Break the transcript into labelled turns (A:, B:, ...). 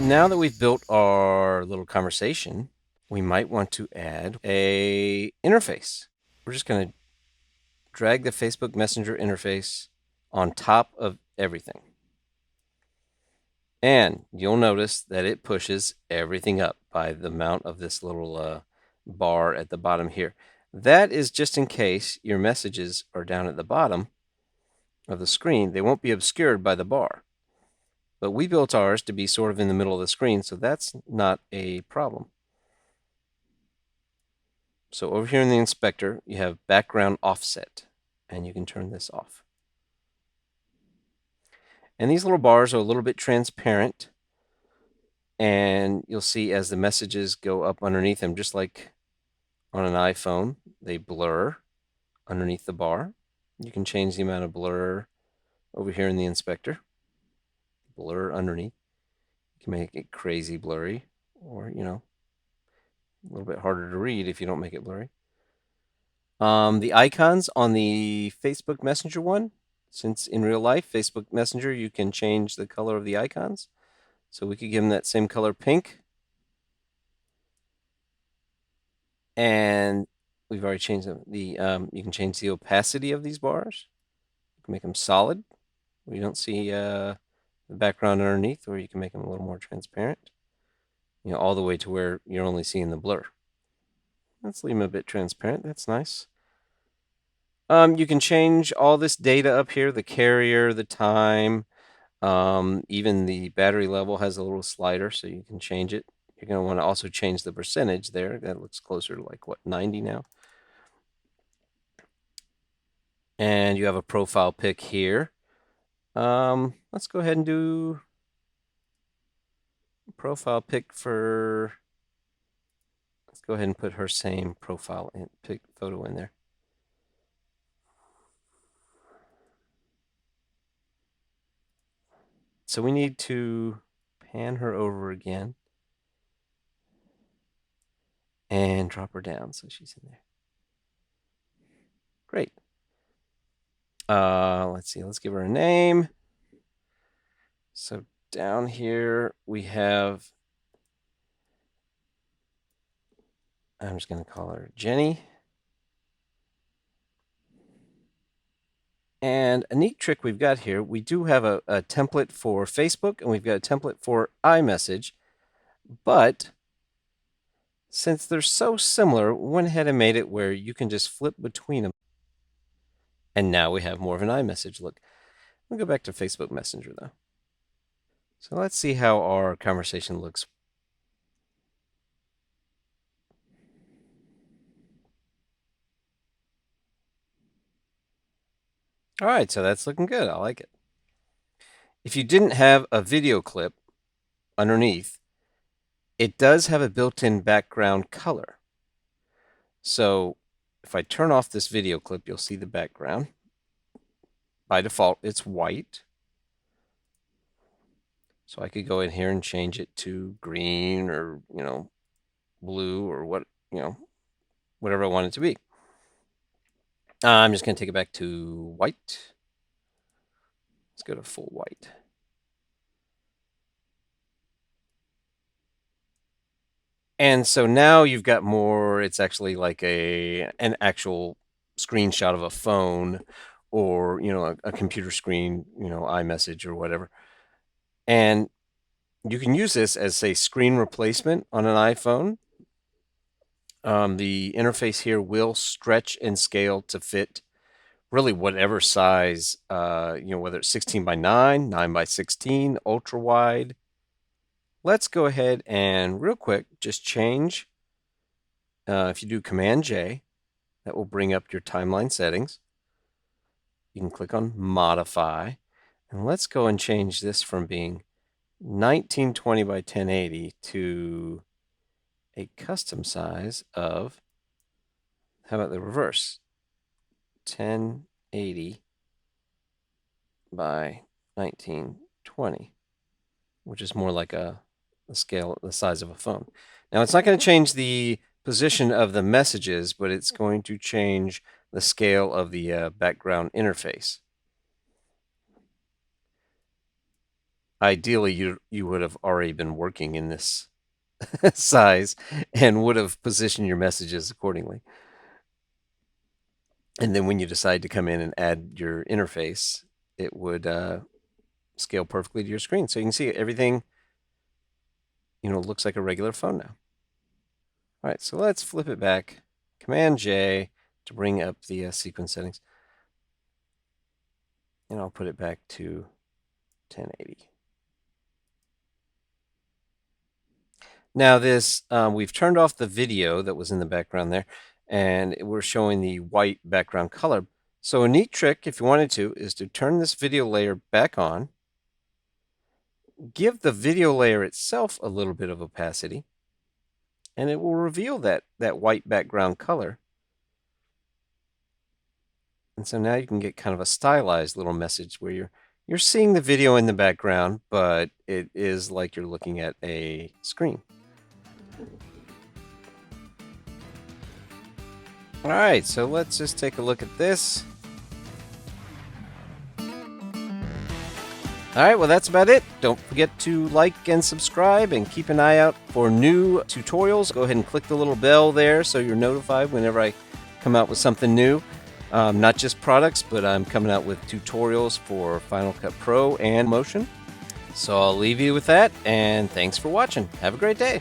A: now that we've built our little conversation, we might want to add a interface. We're just going to drag the Facebook Messenger interface on top of everything. And you'll notice that it pushes everything up by the amount of this little bar at the bottom here. That is just in case your messages are down at the bottom of the screen. They won't be obscured by the bar. But we built ours to be sort of in the middle of the screen, so that's not a problem. So over here in the inspector, you have background offset, and you can turn this off. And these little bars are a little bit transparent, and you'll see as the messages go up underneath them, just like on an iPhone, they blur underneath the bar. You can change the amount of blur over here in the inspector. Blur underneath. You can make it crazy blurry, or, a little bit harder to read if you don't make it blurry. The icons on the Facebook Messenger one, since in real life, Facebook Messenger, you can change the color of the icons. So we could give them that same color pink. And we've already changed them. You can change the opacity of these bars. You can make them solid, where you don't see the background underneath, or you can make them a little more transparent. All the way to where you're only seeing the blur. Let's leave them a bit transparent. That's nice. You can change all this data up here, the carrier, the time, even the battery level has a little slider, so you can change it. You're going to want to also change the percentage there. That looks closer to like, what, 90 now? And you have a profile pic here. Let's go ahead and do profile pic for, let's go ahead and put her same profile in, pic photo in there. So we need to pan her over again and drop her down so she's in there. Great. Let's see, let's give her a name. So down here we have, I'm just going to call her Jenny. And a neat trick we've got here, we do have a template for Facebook, and we've got a template for iMessage, but since they're so similar, we went ahead and made it where you can just flip between them. And now we have more of an iMessage look. We'll go back to Facebook Messenger, though. So let's see how our conversation looks. All right, so that's looking good. I like it. If you didn't have a video clip underneath, it does have a built-in background color. So if I turn off this video clip, you'll see the background. By default, it's white. So I could go in here and change it to green or, blue or whatever I want it to be. I'm just going to take it back to white. Let's go to full white. And so now you've got more, it's actually like an actual screenshot of a phone or, a computer screen, iMessage or whatever. And you can use this as, say, screen replacement on an iPhone. The interface here will stretch and scale to fit really whatever size, whether it's 16 by 9, 9 by 16, ultra wide. Let's go ahead and real quick just change. If you do Command J, that will bring up your timeline settings. You can click on Modify, and let's go and change this from being 1920 by 1080 to a custom size of, how about the reverse? 1080 by 1920, which is more like a scale, the size of a phone. Now, it's not going to change the position of the messages, but it's going to change the scale of the background interface. Ideally, you would have already been working in this size and would have positioned your messages accordingly. And then when you decide to come in and add your interface, it would scale perfectly to your screen. So you can see everything, looks like a regular phone now. All right, so let's flip it back. Command J to bring up the sequence settings. And I'll put it back to 1080. Now this, we've turned off the video that was in the background there, and we're showing the white background color. So a neat trick, if you wanted to, is to turn this video layer back on, give the video layer itself a little bit of opacity, and it will reveal that white background color. And so now you can get kind of a stylized little message where you're seeing the video in the background, but it is like you're looking at a screen. All right, so let's just take a look at this. All right, well, that's about it. Don't forget to like and subscribe and keep an eye out for new tutorials. Go ahead and click the little bell there so you're notified whenever I come out with something new. Not just products, but I'm coming out with tutorials for Final Cut Pro and Motion. So I'll leave you with that, and thanks for watching. Have a great day.